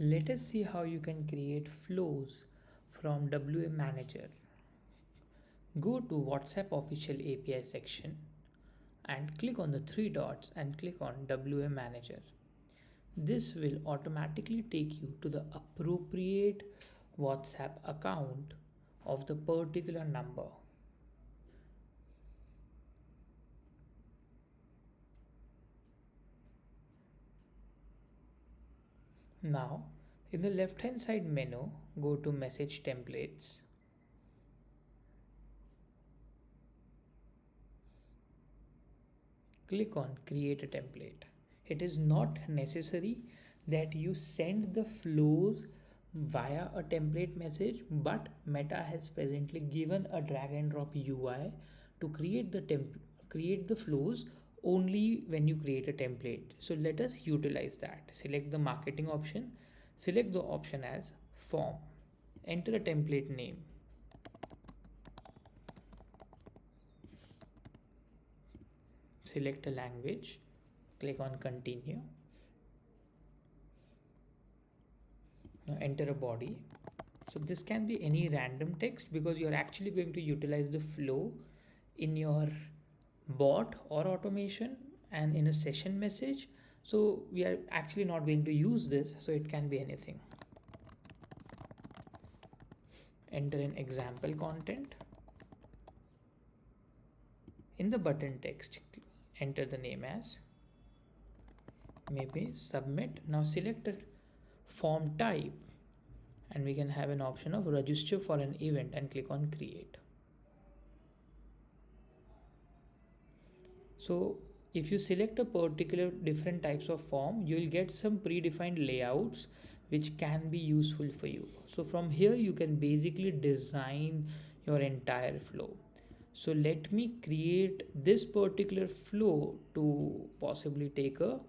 Let us see how you can create flows from WM Manager. Go to WhatsApp official API section and click on the three dots and click on WM Manager. This will automatically take you to the appropriate WhatsApp account of the particular number. Now, in the left hand side menu, go to Message Templates. Click on Create a Template. It is not necessary that you send the flows via a template message, but Meta has presently given a drag and drop UI to create the flows only when you create a template. So let us utilize that. Select the marketing option, select the option as form, enter a template name, select a language, click on continue. Now enter a body. So this can be any random text because you're actually going to utilize the flow in your bot or automation and in a session message. So we are actually not going to use this, so it can be anything. Enter an example content. In the button text, enter the name as maybe submit. Now select a form type and we can have an option of register for an event and click on create. So if you select a particular different types of form, you will get some predefined layouts which can be useful for you. So from here you can basically design your entire flow. So let me create this particular flow to possibly take a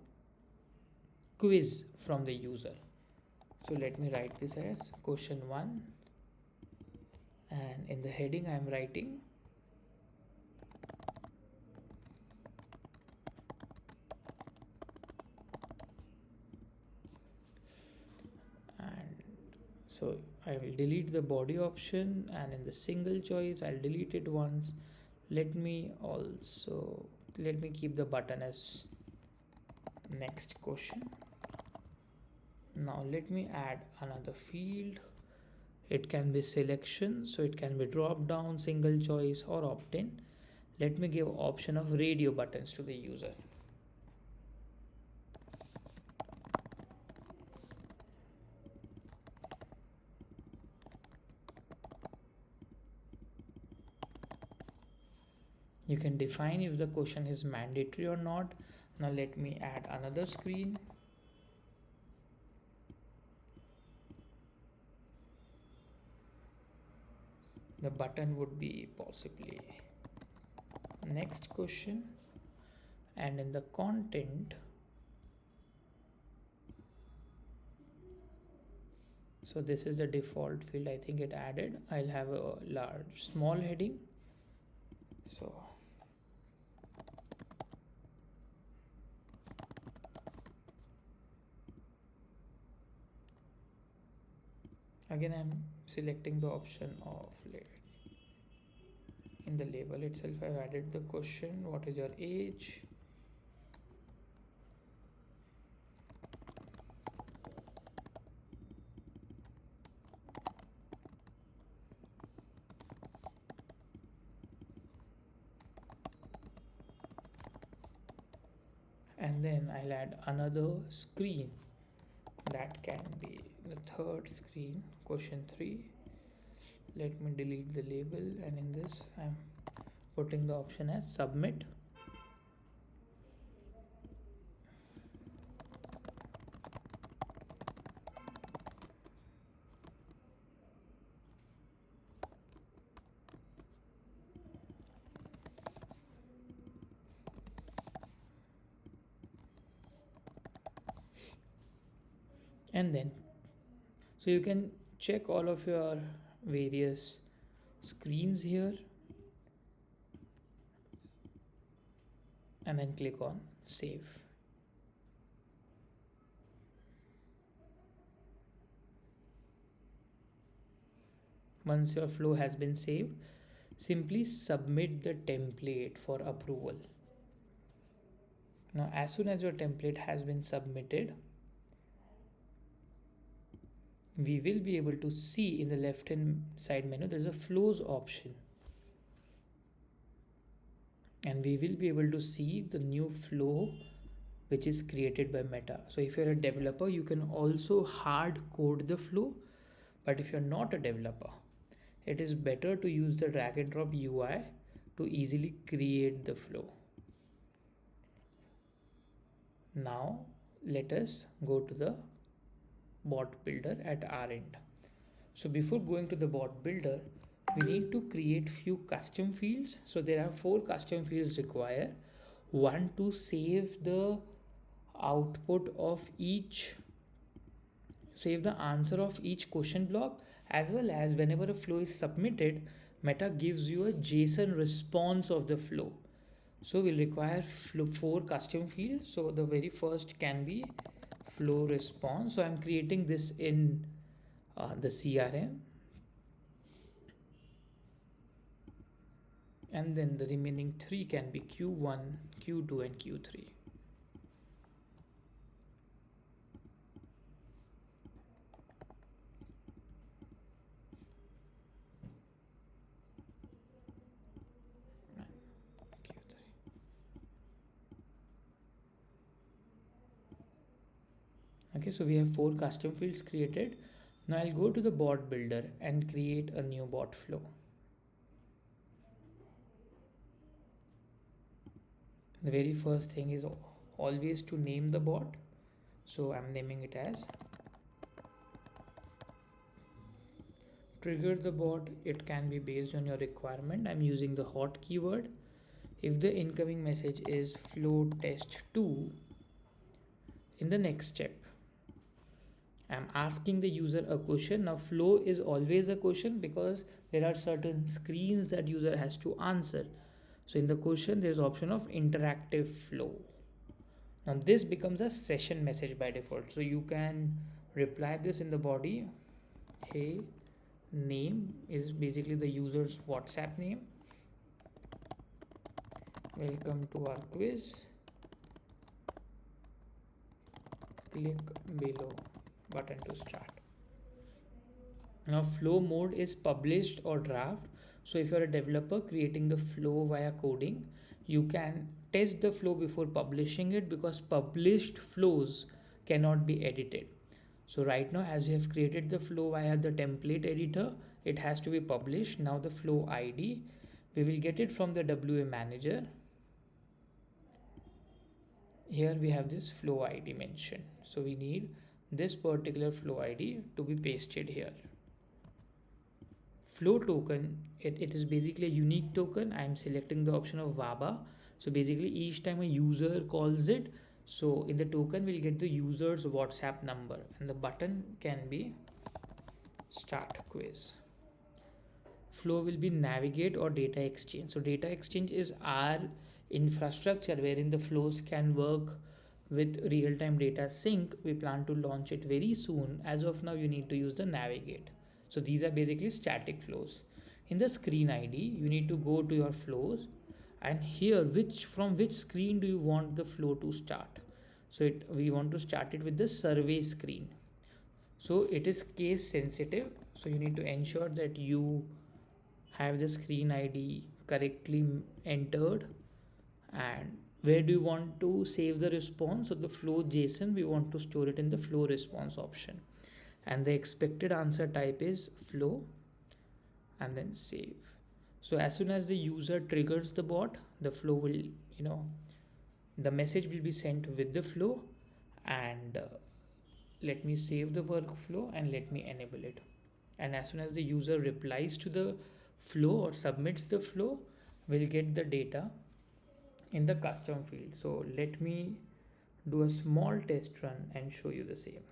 quiz from the user. So let me write this as question 1, and in the heading I am writing and so I will delete the body option, and in the single choice I'll delete it once. Let me keep the button as next question. Now let me add another field. It can be selection, so it can be drop down, single choice or opt-in. Let me give option of radio buttons to the user. You can define if the question is mandatory or not. Now let me add another screen. The button would be possibly next question, and in the content, so this is the default field. I think it added. I'll have a small heading. So again I'm selecting the option of in the label itself I've added the question, what is your age, and then I'll add another screen that can be the third screen, question 3. Let me delete the label, and in this I'm putting the option as submit. And then so you can check all of your various screens here and then click on save. Once your flow has been saved, simply submit the template for approval. Now, as soon as your template has been submitted, we will be able to see in the left hand side menu there's a flows option, and we will be able to see the new flow which is created by Meta. So if you're a developer, you can also hard code the flow, but if you're not a developer, it is better to use the drag and drop UI to easily create the flow. Now let us go to the bot builder at our end. So before going to the bot builder, we need to create few custom fields. So there are 4 custom fields required. One to save the output of each, save the answer of each question block, as well as whenever a flow is submitted, Meta gives you a JSON response of the flow. So we'll require 4 custom fields. So the very first can be flow response. So I'm creating this in the CRM, and then the remaining 3 can be Q1, Q2 and Q3. Okay, so we have 4 custom fields created. Now I'll go to the bot builder and create a new bot flow. The very first thing is always to name the bot. So I'm naming it as trigger the bot. It can be based on your requirement. I'm using the hot keyword. If the incoming message is flow test 2, in the next step, I'm asking the user a question. Now flow is always a question because there are certain screens that user has to answer. So in the question, there's option of interactive flow. Now this becomes a session message by default. So you can reply this in the body. Hey, name is basically the user's WhatsApp name. Welcome to our quiz. Click below button to start. Now flow mode is published or draft. So if you're a developer creating the flow via coding, you can test the flow before publishing it, because published flows cannot be edited. So right now, as we have created the flow via the template editor, it has to be published. Now the flow ID, we will get it from the WA manager. Here we have this flow ID mentioned. So we need this particular flow ID to be pasted here. Flow token, it is basically a unique token. I am selecting the option of VABA. So basically each time a user calls it, so in the token we'll get the user's WhatsApp number, and the button can be start quiz. Flow will be navigate or data exchange. So data exchange is our infrastructure wherein the flows can work with real-time data sync. We plan to launch it very soon. As of now, you need to use the navigate. So these are basically static flows. In the screen ID, you need to go to your flows, and here from which screen do you want the flow to start. So we want to start it with the survey screen. So it is case sensitive. So you need to ensure that you have the screen ID correctly entered. And where do you want to save the response? So the flow JSON, we want to store it in the flow response option, and the expected answer type is flow, and then save. So as soon as the user triggers the bot, the flow will, the message will be sent with the flow. And let me save the workflow and let me enable it. And as soon as the user replies to the flow or submits the flow, we'll get the data in the custom field. So let me do a small test run and show you the same.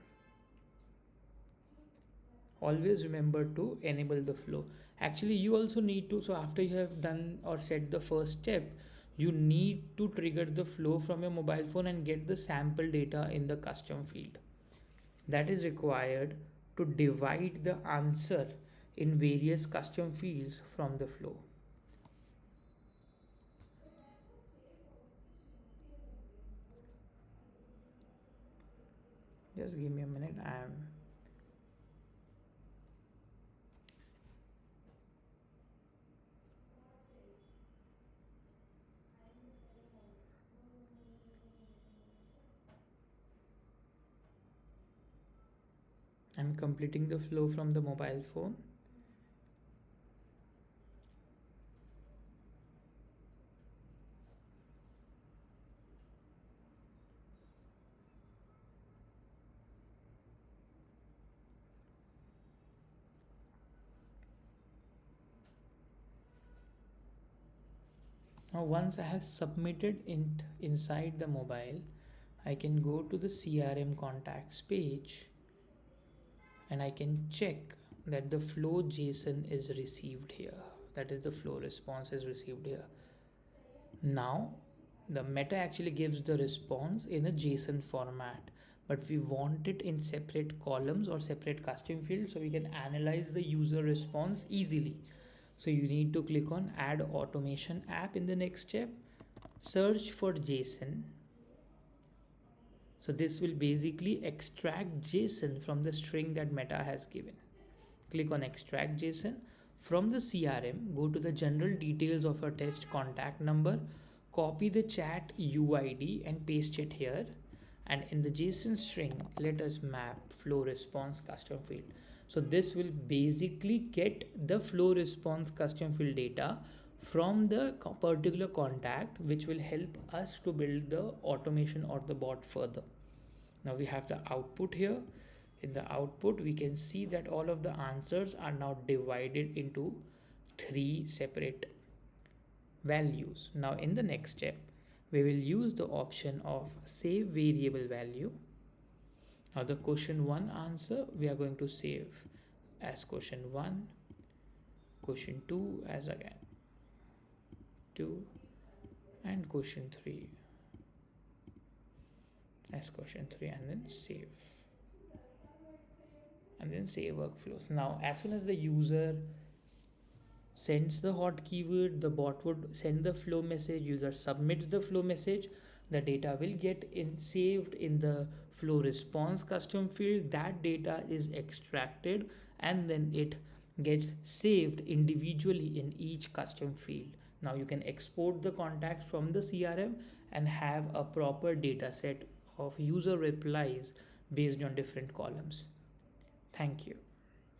Always remember to enable the flow. Actually, you also need to, so after you have done or set the first step, you need to trigger the flow from your mobile phone and get the sample data in the custom field. That is required to divide the answer in various custom fields from the flow. Just give me a minute. I'm completing the flow from the mobile phone. Now once I have submitted it inside the mobile, I can go to the CRM contacts page and I can check that the flow JSON is received here. That is, the flow response is received here. Now the meta actually gives the response in a JSON format, but we want it in separate columns or separate custom fields so we can analyze the user response easily. So you need to click on add automation app in the next step, search for JSON. So this will basically extract JSON from the string that Meta has given. Click on extract JSON. From the CRM, go to the general details of your test contact number, copy the chat UID and paste it here. And in the JSON string, let us map flow response custom field. So this will basically get the flow response custom field data from the particular contact, which will help us to build the automation or the bot further. Now we have the output here. In the output, we can see that all of the answers are now divided into 3 separate values. Now in the next step, we will use the option of save variable value. Now the question 1 answer we are going to save as question 1, question 2 as again 2, and question 3 as question 3, and then save. And then save workflows. Now as soon as the user sends the hot keyword, the bot would send the flow message, user submits the flow message, the data will get saved in the flow response custom field. That data is extracted and then it gets saved individually in each custom field. Now you can export the contacts from the CRM and have a proper data set of user replies based on different columns. Thank you.